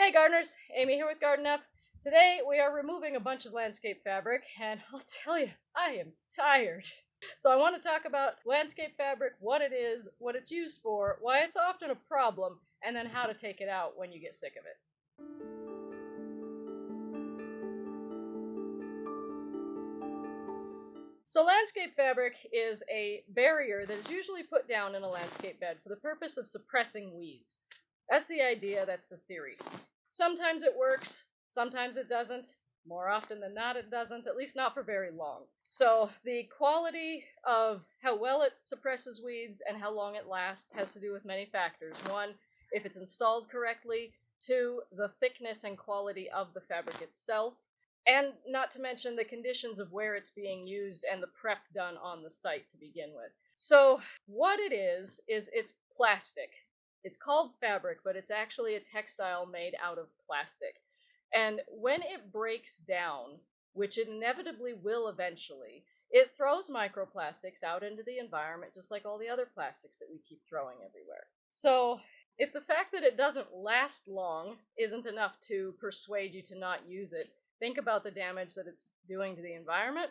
Hey gardeners, Amy here with Garden Up. Today we are removing a bunch of landscape fabric, and I'll tell you, I am tired. So I want to talk about landscape fabric, what it is, what it's used for, why it's often a problem, and then how to take it out when you get sick of it. So landscape fabric is a barrier that is usually put down in a landscape bed for the purpose of suppressing weeds. That's the idea, that's the theory. Sometimes it works, sometimes it doesn't. More often than not, it doesn't, at least not for very long. So the quality of how well it suppresses weeds and how long it lasts has to do with many factors. One, if it's installed correctly. Two, the thickness and quality of the fabric itself. And not to mention the conditions of where it's being used and the prep done on the site to begin with. So what it is it's plastic. It's called fabric, but it's actually a textile made out of plastic. And when it breaks down, which it inevitably will eventually, it throws microplastics out into the environment just like all the other plastics that we keep throwing everywhere. So if the fact that it doesn't last long isn't enough to persuade you to not use it, think about the damage that it's doing to the environment.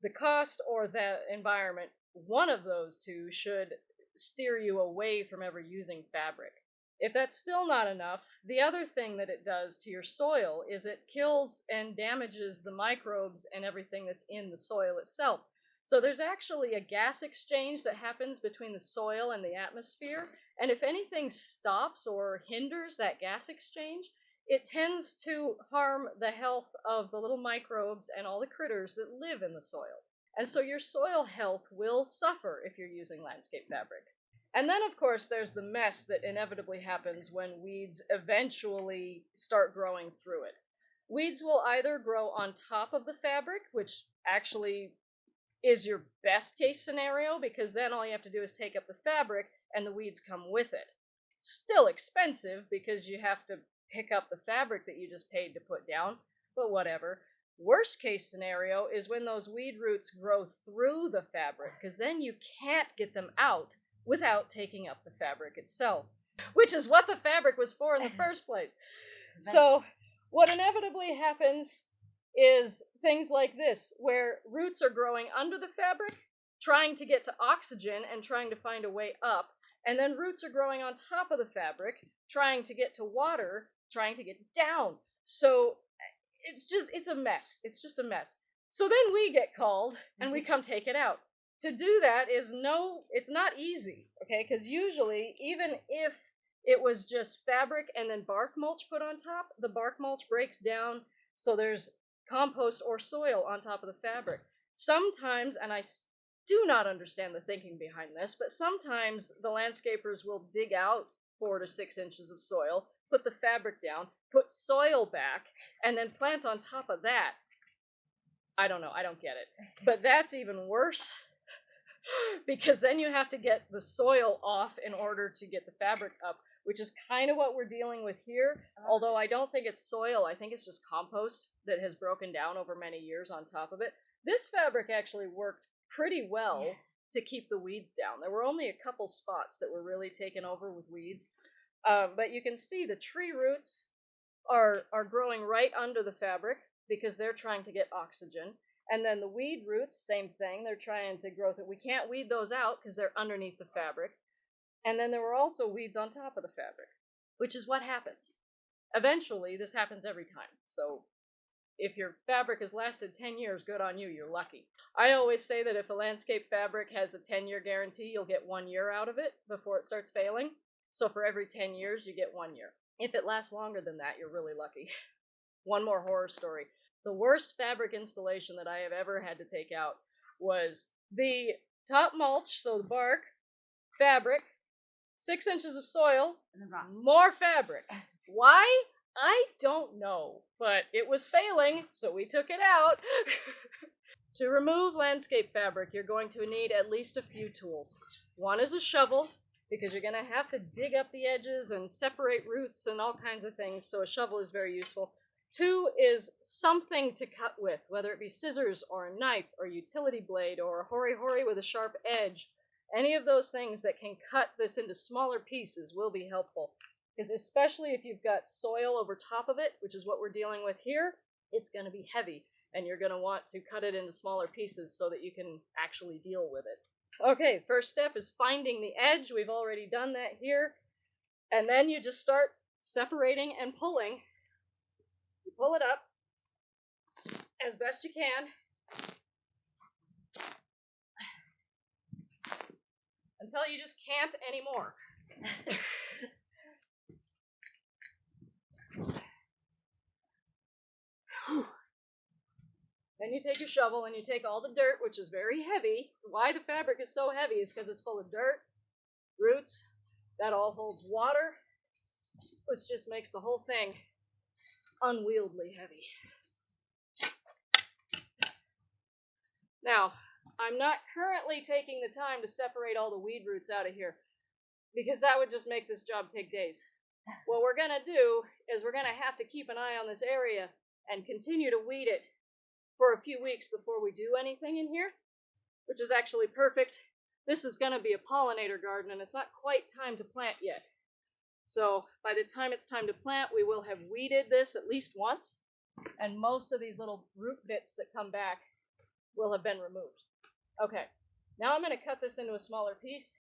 The cost or the environment, one of those two should steer you away from ever using fabric. If that's still not enough, the other thing that it does to your soil is it kills and damages the microbes and everything that's in the soil itself. So there's actually a gas exchange that happens between the soil and the atmosphere, and if anything stops or hinders that gas exchange, it tends to harm the health of the little microbes and all the critters that live in the soil. And so your soil health will suffer if you're using landscape fabric. And then, of course, there's the mess that inevitably happens when weeds eventually start growing through it. Weeds will either grow on top of the fabric, which actually is your best case scenario, because then all you have to do is take up the fabric and the weeds come with it. It's still expensive because you have to pick up the fabric that you just paid to put down, but whatever. Worst case scenario is when those weed roots grow through the fabric, because then you can't get them out without taking up the fabric itself, which is what the fabric was for in the first place. So what inevitably happens is things like this, where roots are growing under the fabric, trying to get to oxygen and trying to find a way up, and then roots are growing on top of the fabric, trying to get to water, trying to get down. So it's a mess. It's just a mess. So then we get called and we come take it out. To do that it's not easy, okay? Because usually, even if it was just fabric and then bark mulch put on top, the bark mulch breaks down, so there's compost or soil on top of the fabric. Sometimes, and I do not understand the thinking behind this, but sometimes the landscapers will dig out 4 to 6 inches of soil, put the fabric down, put soil back, and then plant on top of that. I don't know, I don't get it. But that's even worse, because then you have to get the soil off in order to get the fabric up, which is kind of what we're dealing with here, although I don't think it's soil, I think it's just compost that has broken down over many years on top of it. This fabric actually worked pretty well to keep the weeds down. There were only a couple spots that were really taken over with weeds, but you can see the tree roots are growing right under the fabric because they're trying to get oxygen. And then the weed roots, same thing, they're trying to grow we can't weed those out because they're underneath the fabric. And then there were also weeds on top of the fabric, which is what happens. Eventually, this happens every time. So if your fabric has lasted 10 years, good on you, you're lucky. I always say that if a landscape fabric has a 10-year guarantee, you'll get 1 year out of it before it starts failing. So for every 10 years, you get 1 year. If it lasts longer than that, you're really lucky. One more horror story. The worst fabric installation that I have ever had to take out was the top mulch, so the bark, fabric, 6 inches of soil, more fabric. Why? I don't know, but it was failing, so we took it out. To remove landscape fabric, you're going to need at least a few tools. One is a shovel, because you're going to have to dig up the edges and separate roots and all kinds of things, so a shovel is very useful. 2 is something to cut with, whether it be scissors or a knife or utility blade or a hori-hori with a sharp edge. Any of those things that can cut this into smaller pieces will be helpful. because especially if you've got soil over top of it, which is what we're dealing with here, it's going to be heavy, and you're going to want to cut it into smaller pieces so that you can actually deal with it. Okay, first step is finding the edge. We've already done that here. And then you just start separating and pulling. You pull it up as best you can until you just can't anymore. Then you take your shovel and you take all the dirt, which is very heavy. Why the fabric is so heavy is because it's full of dirt, roots, that all holds water, which just makes the whole thing unwieldy heavy. Now, I'm not currently taking the time to separate all the weed roots out of here because that would just make this job take days. What we're going to do is we're going to have to keep an eye on this area and continue to weed it for a few weeks before we do anything in here, which is actually perfect. This is going to be a pollinator garden, and it's not quite time to plant yet. So by the time it's time to plant, we will have weeded this at least once, and most of these little root bits that come back will have been removed. Okay, now I'm going to cut this into a smaller piece.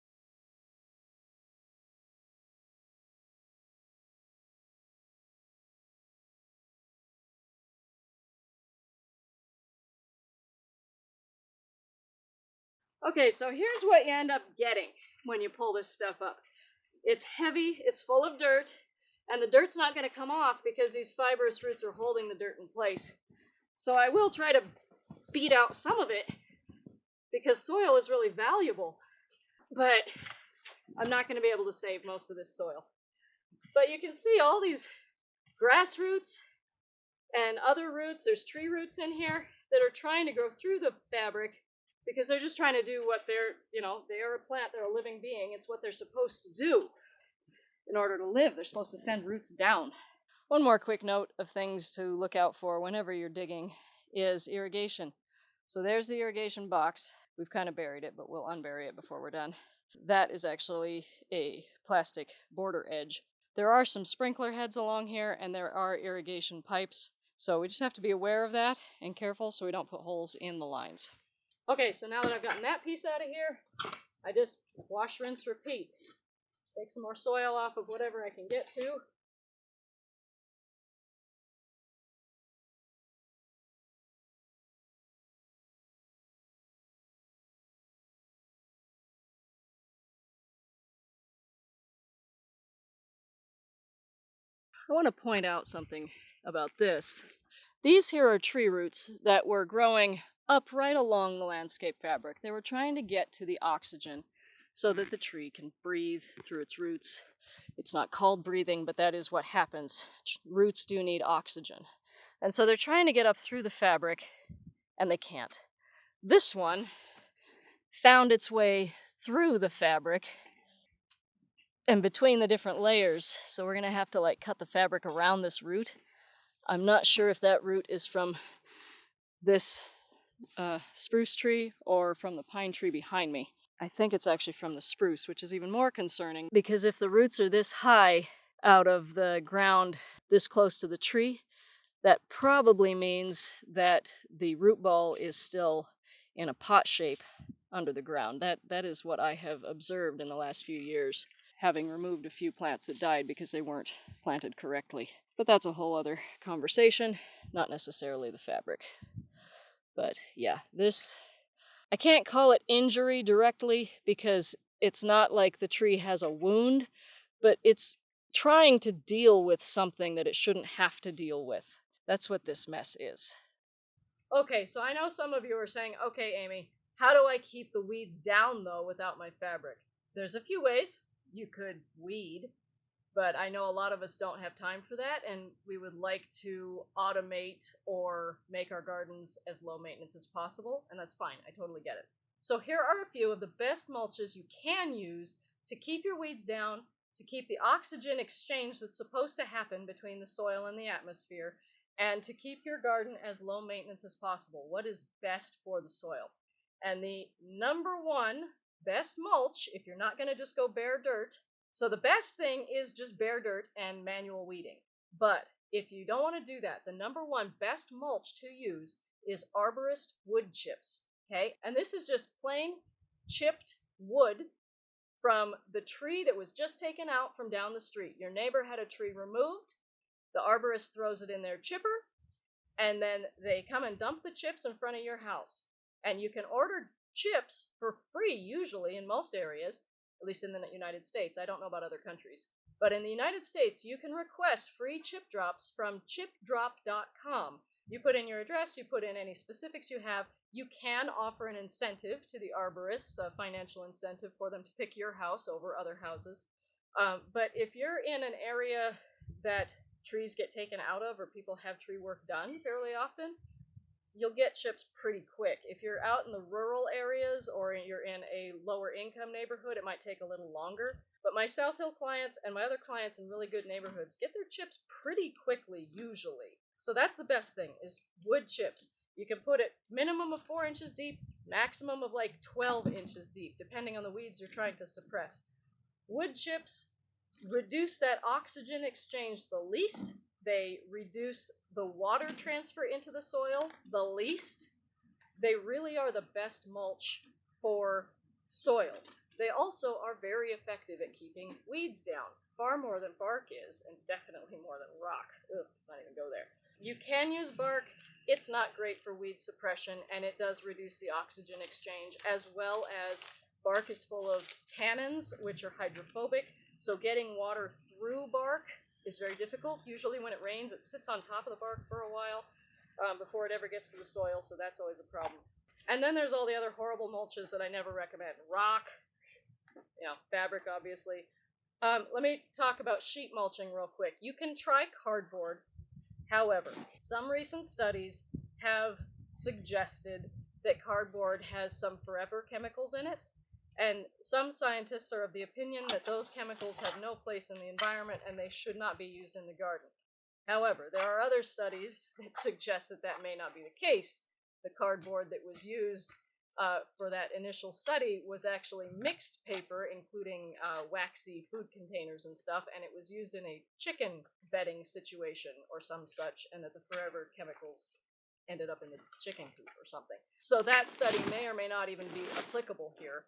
Okay, so here's what you end up getting when you pull this stuff up. It's heavy, it's full of dirt, and the dirt's not going to come off because these fibrous roots are holding the dirt in place. So I will try to beat out some of it because soil is really valuable, but I'm not going to be able to save most of this soil. But you can see all these grass roots and other roots. There's tree roots in here that are trying to grow through the fabric because they're just trying to do what they are a plant, they're a living being. It's what they're supposed to do in order to live. They're supposed to send roots down. One more quick note of things to look out for whenever you're digging is irrigation. So there's the irrigation box. We've kind of buried it, but we'll unbury it before we're done. That is actually a plastic border edge. There are some sprinkler heads along here, and there are irrigation pipes. So we just have to be aware of that and careful so we don't put holes in the lines. Okay, so now that I've gotten that piece out of here, I just wash, rinse, repeat. Take some more soil off of whatever I can get to. I want to point out something about this. These here are tree roots that were growing up right along the landscape fabric. They were trying to get to the oxygen so that the tree can breathe through its roots. It's not called breathing, but that is what happens. Roots do need oxygen. And so they're trying to get up through the fabric, and they can't. This one found its way through the fabric and between the different layers. So we're going to have to cut the fabric around this root. I'm not sure if that root is from this spruce tree or from the pine tree behind me. I think it's actually from the spruce, which is even more concerning because if the roots are this high out of the ground, this close to the tree, that probably means that the root ball is still in a pot shape under the ground. That is what I have observed in the last few years, having removed a few plants that died because they weren't planted correctly. But that's a whole other conversation, not necessarily the fabric. But yeah, this, I can't call it injury directly because it's not like the tree has a wound, but it's trying to deal with something that it shouldn't have to deal with. That's what this mess is. Okay, so I know some of you are saying, okay, Amy, how do I keep the weeds down though without my fabric? There's a few ways. You could weed, but I know a lot of us don't have time for that, and we would like to automate or make our gardens as low maintenance as possible, and that's fine. I totally get it. So here are a few of the best mulches you can use to keep your weeds down, to keep the oxygen exchange that's supposed to happen between the soil and the atmosphere, and to keep your garden as low maintenance as possible. What is best for the soil? And the number one best mulch, if you're not going to just go bare dirt, So the best thing is just bare dirt and manual weeding. But if you don't want to do that, the number one best mulch to use is arborist wood chips. Okay, and this is just plain chipped wood from the tree that was just taken out from down the street. Your neighbor had a tree removed, the arborist throws it in their chipper, and then they come and dump the chips in front of your house. And you can order chips for free, usually, in most areas, at least in the United States. I don't know about other countries. But in the United States, you can request free chip drops from chipdrop.com. You put in your address, you put in any specifics you have. You can offer an incentive to the arborists, a financial incentive for them to pick your house over other houses. But if you're in an area that trees get taken out of or people have tree work done fairly often, you'll get chips pretty quick. If you're out in the rural areas or you're in a lower income neighborhood, it might take a little longer. But my South Hill clients and my other clients in really good neighborhoods get their chips pretty quickly, usually. So that's the best thing, is wood chips. You can put it minimum of 4 inches deep, maximum of like 12 inches deep, depending on the weeds you're trying to suppress. Wood chips reduce that oxygen exchange the least. They reduce the water transfer into the soil the least. They really are the best mulch for soil. They also are very effective at keeping weeds down, far more than bark is, and definitely more than rock. Ugh, let's not even go there. You can use bark. It's not great for weed suppression, and it does reduce the oxygen exchange, as well as bark is full of tannins, which are hydrophobic, so getting water through bark is very difficult. Usually when it rains, it sits on top of the bark for a while before it ever gets to the soil, so that's always a problem. And then there's all the other horrible mulches that I never recommend. Rock, fabric, obviously. Let me talk about sheet mulching real quick. You can try cardboard. However, some recent studies have suggested that cardboard has some forever chemicals in it, and some scientists are of the opinion that those chemicals have no place in the environment and they should not be used in the garden. However, there are other studies that suggest that that may not be the case. The cardboard that was used for that initial study was actually mixed paper, including waxy food containers and stuff, and it was used in a chicken bedding situation or some such, and that the forever chemicals ended up in the chicken coop or something. So that study may or may not even be applicable here,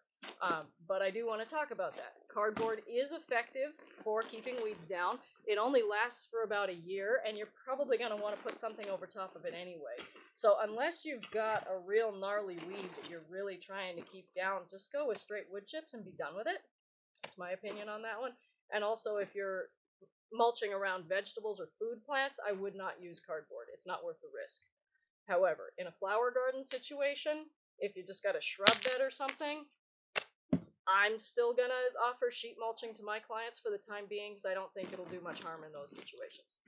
but I do want to talk about that. Cardboard is effective for keeping weeds down. It only lasts for about a year, and you're probably going to want to put something over top of it anyway. So unless you've got a real gnarly weed that you're really trying to keep down, just go with straight wood chips and be done with it. That's my opinion on that one. And also, if you're mulching around vegetables or food plants, I would not use cardboard. It's not worth the risk. However, in a flower garden situation, if you just got a shrub bed or something, I'm still going to offer sheet mulching to my clients for the time being, because I don't think it'll do much harm in those situations.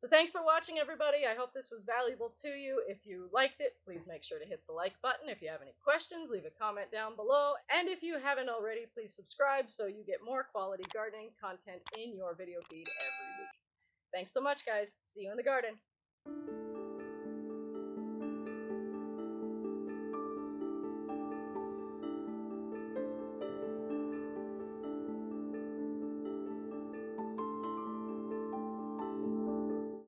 So thanks for watching, everybody. I hope this was valuable to you. If you liked it, please make sure to hit the like button. If you have any questions, leave a comment down below. And if you haven't already, please subscribe so you get more quality gardening content in your video feed every week. Thanks so much, guys. See you in the garden.